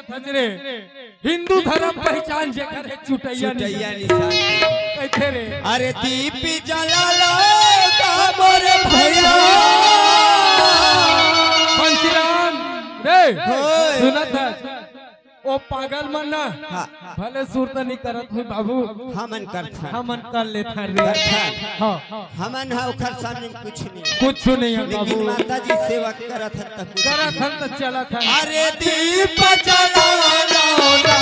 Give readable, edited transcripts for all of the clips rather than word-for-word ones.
सुनत हजरे हिंदू धर्म पहचान जेकर है चुटैया निशान कैथे रे। अरे दीप जला लो काबर भैया बंसीराम रे सुनत है ओ पागल मन ना भले सुरत नहीं करत हुई बाबू हमन करथा हमन कर लेथा रे। हां हमन हा ओखर सामने कुछ नहीं है बाबू। लेकिन माता जी सेवा करत हन त करत हन त चलत हन। अरे दीप जला लो ना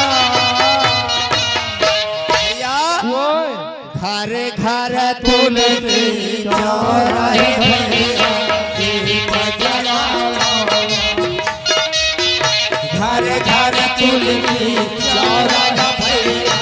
भैया ओए घर घर तुलसी चौराहे भैया दीप जला घर घर तुलसी चौराहा भैया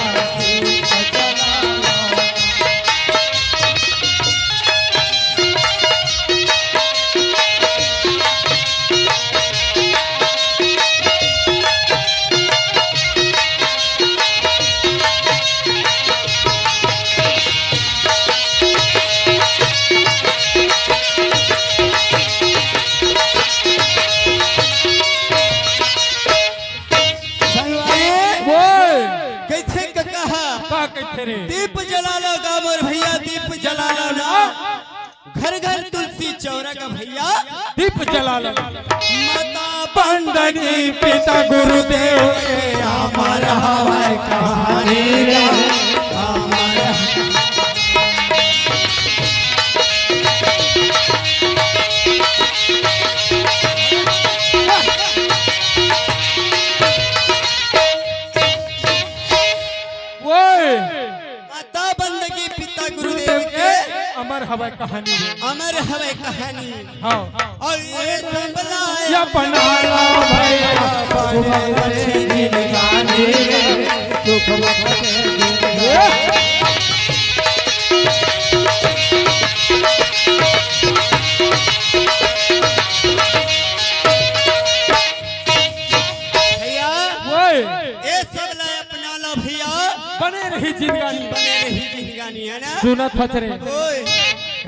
दीप जला लो गामर भैया दीप जला लो ना घर घर तुलसी चौरा का भैया दीप जला लो। माता बंदनी पिता गुरुदेव के अमर हवाई कहानी रे अमर अमर हवाई कहानी अमर हवाई कहानी। हाँ और ये सब या बना लो भैया भैया ये सब ला अपना लो भैया बने रही जिंदगानी है ना। सुनत हचरे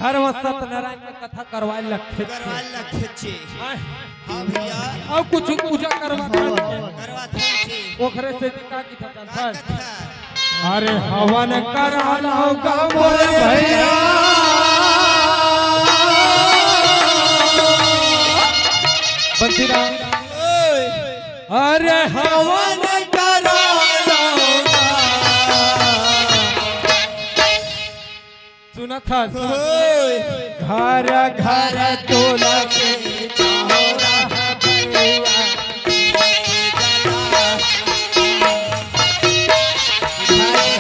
घर में सत्यनारायण की कथा करवाए लखे जी हाँ भैया और कुछ पूजा करवा ओखरे से का की था अरे हवन करा लो गामर भैया बंसीराम अरे हवन करा सुना था घर घर तुलसी चौराहा भैया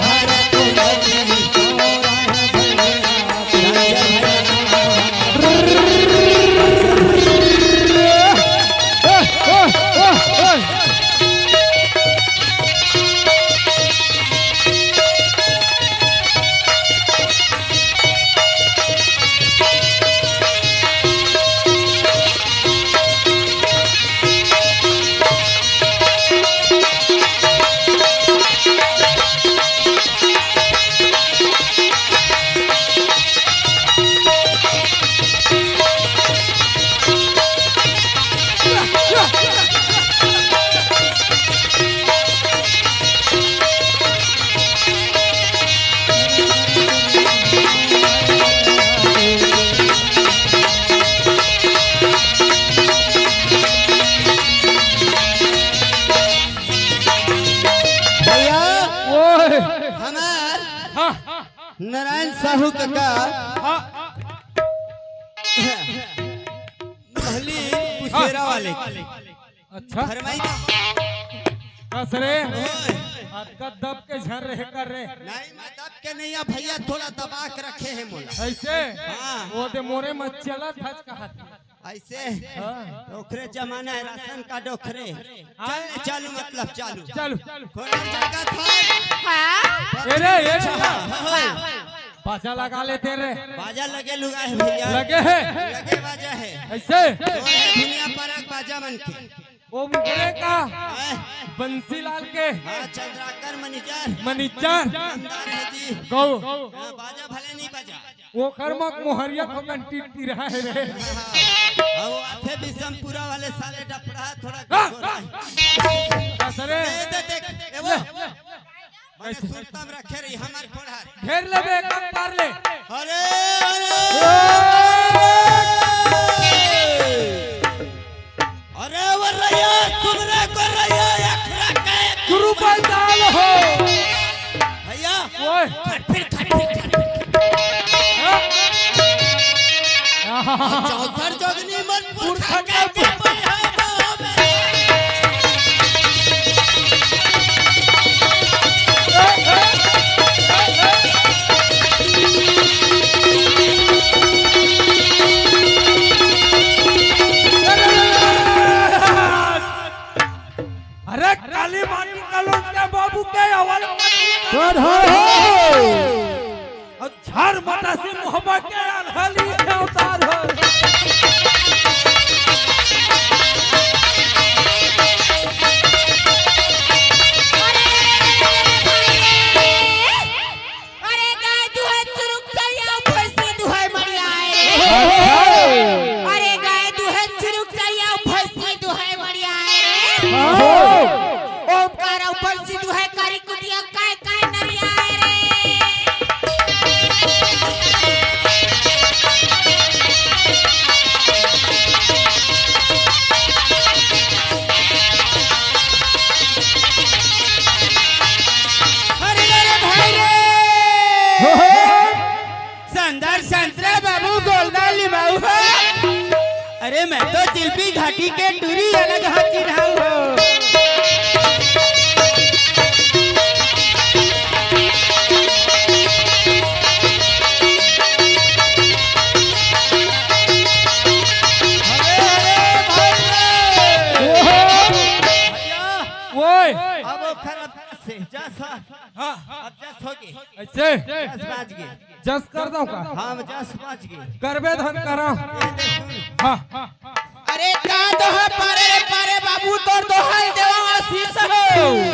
घर तुलसी नारायण साहू का पहली पुसेरा वाले अच्छा फरमाई कसरे आपका दब के झर रहे कर रहे नहीं मैं दब के नहीं है भैया थोड़ा दबा के रखे हैं मोला ऐसे हाँ वो दे मोरे में चला था कहा ऐसे डोखरे जमाना है राशन का डोखरे चालू मतलब चालू चलो थोड़ा जगह था ये बाजा लगा लेते रे बाजा लगे लुगा है भैया लगे है बाजा है ऐसे दुनिया पर बाजा मन के वो मुकरे का बंसीलाल के चंद्राकर मनीजर है जी गौ बाजा भले नहीं बाजा वो कर्मक मोहरिया को कंटी रहा है रे अब आथे बिशमपुरा वाले साले डपड़ा थोड़ा असरे देख एवो मैंने सुरता में रखे रही हमार कोढ़ा घेर लेबे कम पार ले। अरे अरे वो रैया तुमरे को रैया अखरा के गुरु बैताल हो भैया ओए खटफिर चौथर जोगनी मन पुरखा के अरे काली माटी का लोग के बाबू के अवल और झार मटा से मोहब्बत के अनहली है उतार हो। अरे गाय दुहे चुरुक जाया भैंसी दुहे मरिया अरे गाय दुहे चुरुक जाया भैंसी दुहे मरिया ओमकार भैंसी दुहे कारी कुटिया काय काय नरिया अरे रे भाई रे संदर संतरा बाबू गोलदार लिमाऊ हो। अरे मैं तो चिल्पी घाटी के टूरी अलग हाथी रहा हूँ। ओए अब वो खराब से जस हां अब जस हो गई ऐसे जस बाज गई जस कर दऊं का हम जस बाज गई करबे धन करा हां अरे का दोहा पारे रे पारे बाबू तोर दोहल देवा आशीष हो।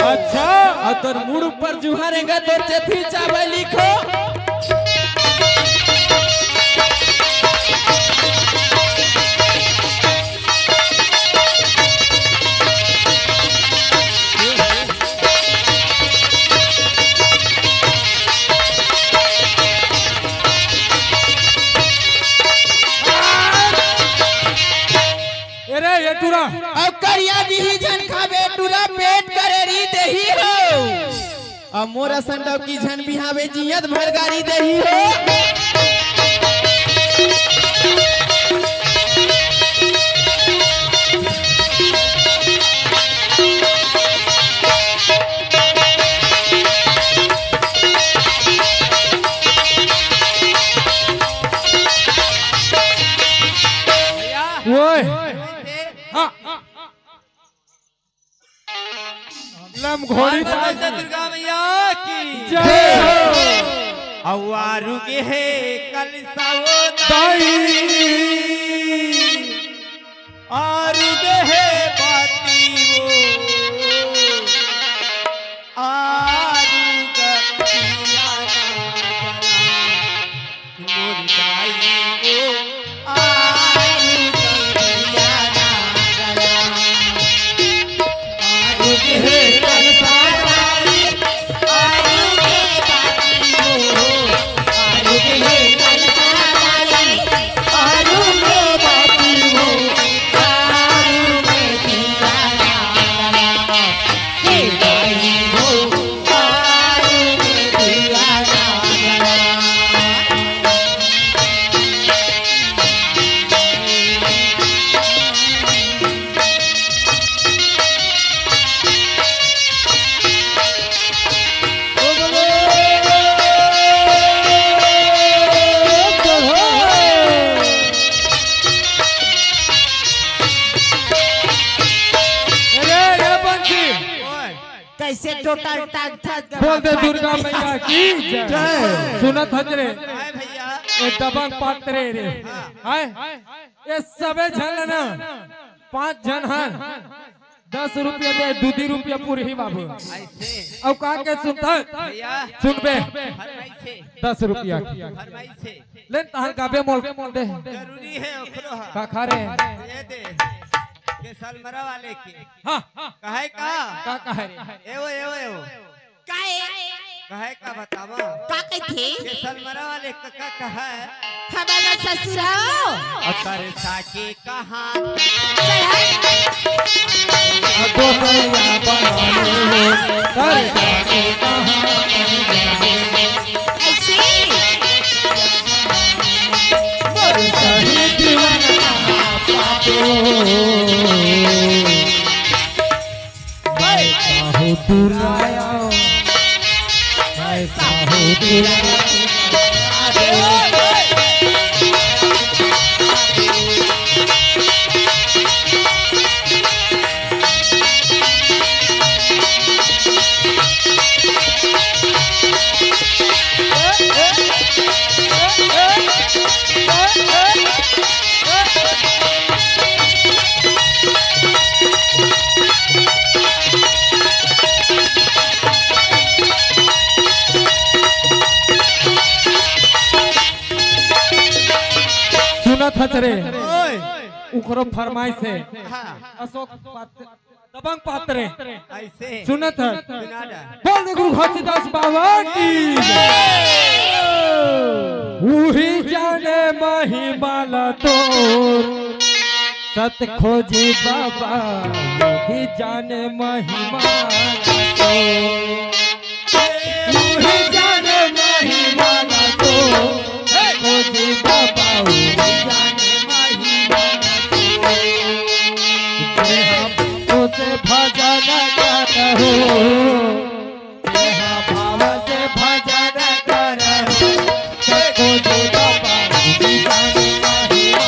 अच्छा और तोर मुड़ ऊपर जुहारेगा तोर चेथी चावल लिखो अरे ये टूरा अब करिया बिही झन खाबे टूरा पेट करे री देही हो। अब मोरा संडव की झन बिहावे जियत भर गाड़ी देही हो। ओए हां लम घोड़ी दुर्गा मैया की जय हो अवारू के है कल सावो दाई आरू के है बाती वो आरू का पिया ना मोर दाई वो आरू का पिया ना आरू के है कल सावो आरू के बाती वो आरू के है कल सावो आरू के बाती वो आरू के पिया ना के दाई वो आरू के पिया ना अरे ये बंसी कैसे टोटल टाक थक बोल दे दुर्गा मैया की जय सुनत हजरे हाय भैया ये दबंग पात्रे रे हाय ये सबे झन ना 5 जन हन 10 रुपया दे 2 रुपया पूरी बाबू ऐसे अब का के सुनता भैया सुनबे हर भाई थे 10 रुपया की फरमाई से ले तहर का बे मोल दे जरूरी है ओकरो हा का खा रे ये दे के सलमरा वाले के हां कहे का का रे एवो कहे का बतावा का कहथे के सलमरा वाले का कहे हमारा ससुर हो अतर साके कहां दोसरिया बनाले कर के कहां ऐसे मोर सही दीवाना पापो मैं चाहूं दुराया मैं चाहूं दुराया सुनत हचरे उकरो फरमाइश है अशोक दबंग पात्रे ऐसे सुनत है सुनाडा बोल दे गुरु घसीदास बाबा की वही जाने महिमा तोर सत खोजी बाबा वही जाने महिमा तोर वही जाने महिमा तोर खोजी बाबा वही जाने महिमा तोर से भजन करो भाव से भजन करो खोजी बाबा वही जाने महिमा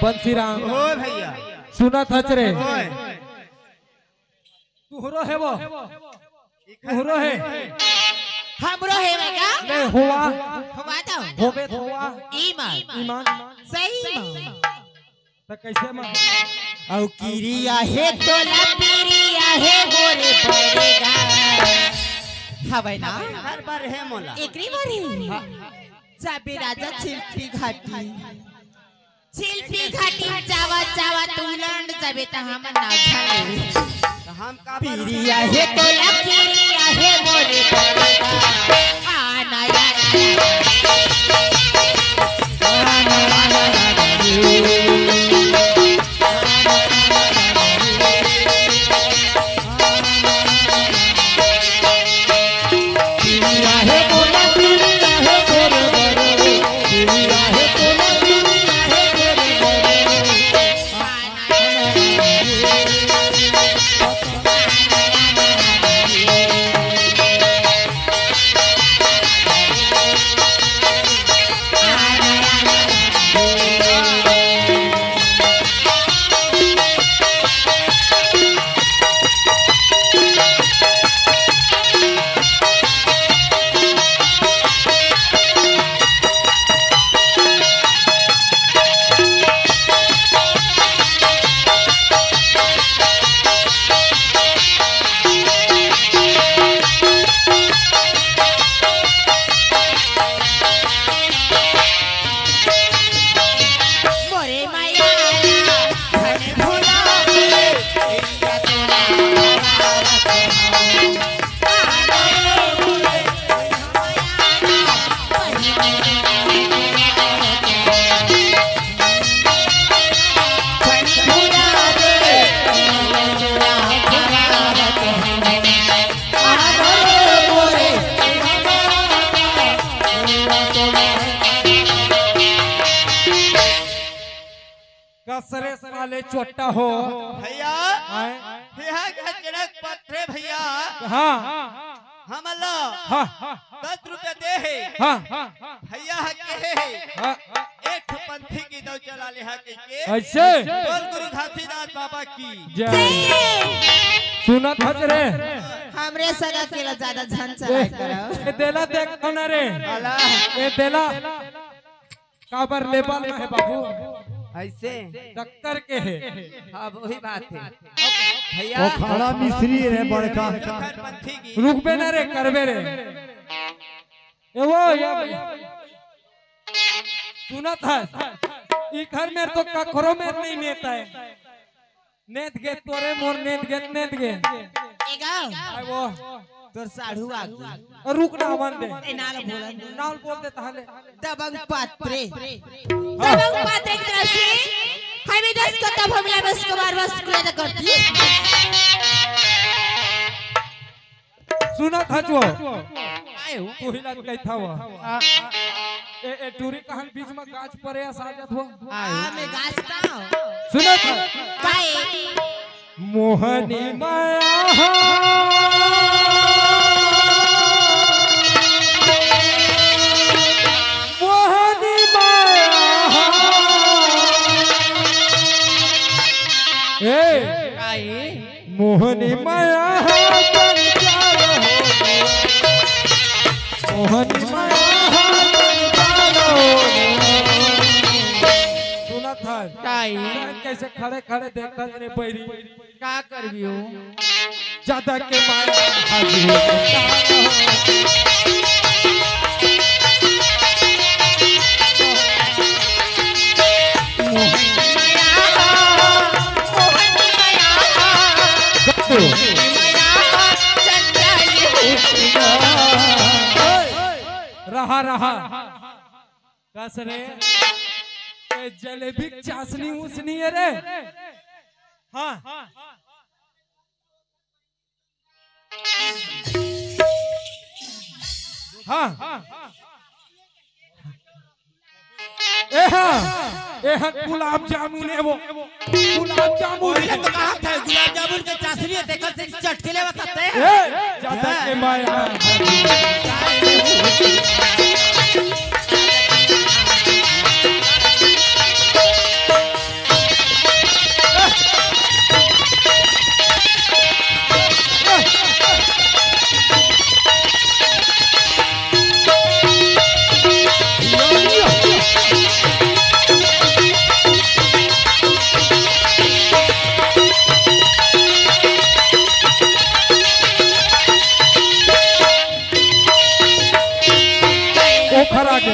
बंसीराम ओ भैया सुनत हचरे ओए तुहरो है वो तुहरो है हमरो है बेटा नहीं हुआ हुआ तो होबे हुआ ईमान ईमान सही मां तो कैसे मां औ किरिया हे तो लपीरिया है बोले पड़ेगा हवे ना हर बार है मोला एकरी बारी चाबी राजा शिल्पी घाटी जावा जावा तू लंड जाबे त हम ना झाले हम का पिरिया हे तो लपीरिया है बोले पड़ेगा आना यार कसरे साले चोट्टा हो भैया आए यहाँ गजरक पत्रे भैया हाँ हम अल्लाह हाँ 10 रुपया दे है हाँ भैया के है हाँ एक पंथी की दो चला ले के ऐसे बोल गुरु घासीदास बाबा की जय सुनत हजरे हमरे सगा केला ज्यादा झन चढ़ाई करो ये देला देख कौन रे ये देला काबर लेबल में है बाबू ऐसे टक्कर के है हाँ वही बात है वो भैया खाड़ा मिस्त्री है बड़का पंथी की रुकबे ना रे करबे रे ए वो या सुनत है ई घर में तो कखरो में नहीं नेता है नेत गे तोरे मोर नेत गे एगा आई वो तोर साढ़ू आगू रुक ना वन दे ए नाल बोलन नाल बोल दे ताले दबंग पात्रे दबंग पात्रे की तरफ से हमें 10 कट्टा भमला बस को बार बस किया करती सुनत हजो आए हूँ तू हिला गई था वो ए टूरी कहां बीच में गाछ परे साजत हो मैं गाछता हूं सुनत काय मोहनी माया मोहनी माया ए मोहनी माया तन प्यार हो मोहनी माया तन प्यार हो सुनत है कैसे खड़े खड़े देखता रे बैरी का करबी हो ज्यादा के माया हाजिर रहा रहा कस रे जलेबी चासनी उसनी है रे हाँ हाँ गुलाब जामुन है वो गुलाब जामुन तो कहा था गुलाब जामुन के चाशनी है देखल से चटके ले बताते हैं ज्यादा के माया खरा के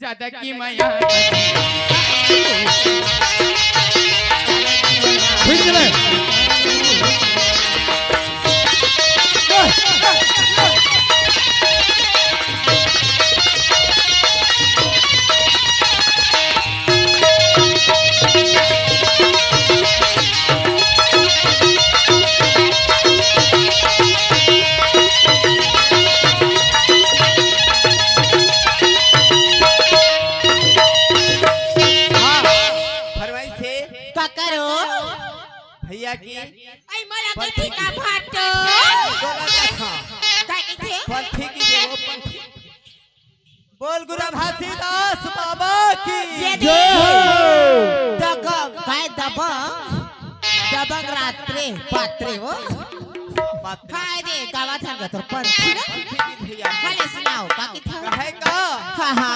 ज्यादा की माया खींच ले भैया की आई मला के ठिका फाटो काय के पंथी की देवो पंथी बोल गुरु घासीदास बाबा की जय दगम काय दबंग रात्रे पात्रे हो काय रे गावात सांगत तर पंथी ना भैया मला सुनाव बाकी था कहे का हा हा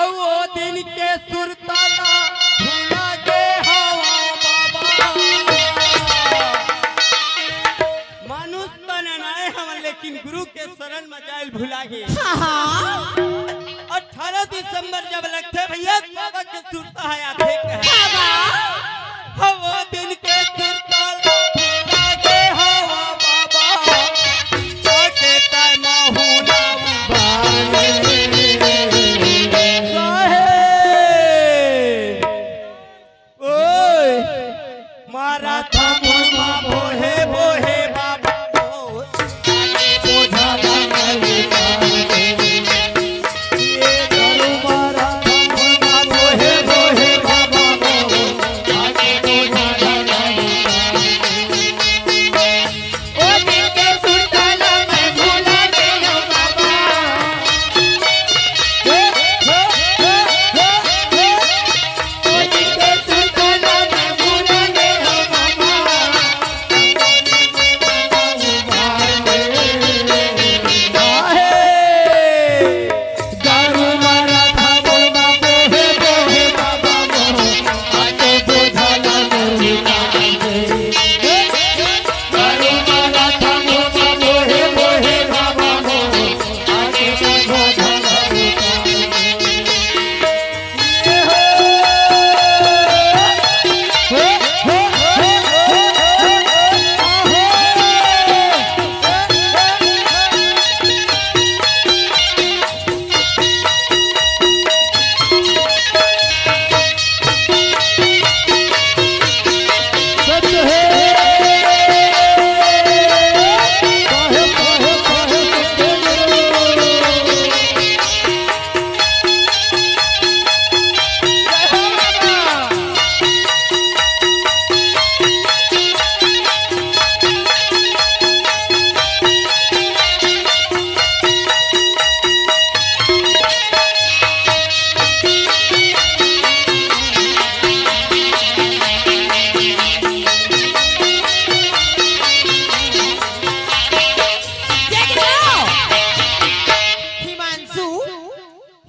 और वो दिन के सुरताला भुला गे हवा बाबा। मानुष बननाए हम लेकिन गुरु के शरण में जाइल भुला गे। 18 दिसंबर जब लगते भैया बाबा के सुरता है आप देख वो दिन के सुरताला भुला गे हवा बाबा। जाके ताय माहुना मारा था मुर्मा बोहे बोहे बाबा आगे बोझा ये करू मारा था मुर्मा बोहे बोहे बाबा आगे बोझा ओ दिल के सुरताला मैं भूला गया बाबा। ओ दिल के सुरताला मैं भूला गया बाबा। गारू मारा था मुर्मा बोहे बोहे बाबा आगे बोझा गारू मारा था मुर्मा बोहे बोहे बाबा आगे बोझा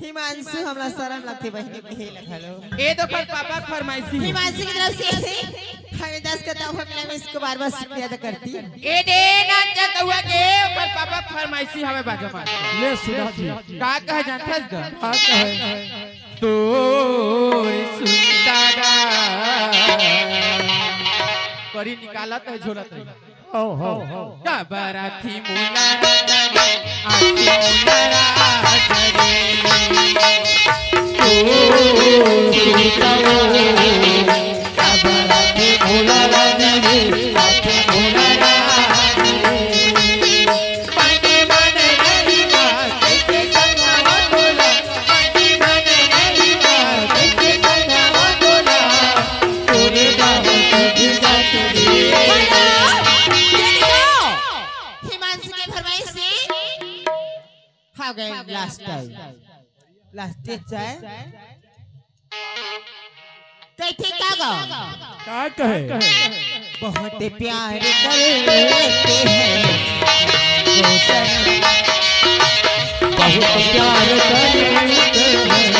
हिमांशु हमरा शरण लगते बहिनी कहे लगलो। ए तो पर पापा फरमाइशी हिमांशु की तरफ से हमें 10 का तोहफा मिला, मैं इसको बार बार शुक्रिया अदा करती। ए दे ना चतुआ के पर पापा फरमाइशी हमें बाजो मार ले सुधा जी का कह जानथस ग का कहे तोरी सुंदरा करी निकालत है झोलत है हो हो का बराथी मुलारा जरे आती मुलारा जरे लास्ट चाय कैथे का गो का कहे बहुत प्यार करते हैं बहुत प्यार करते हैं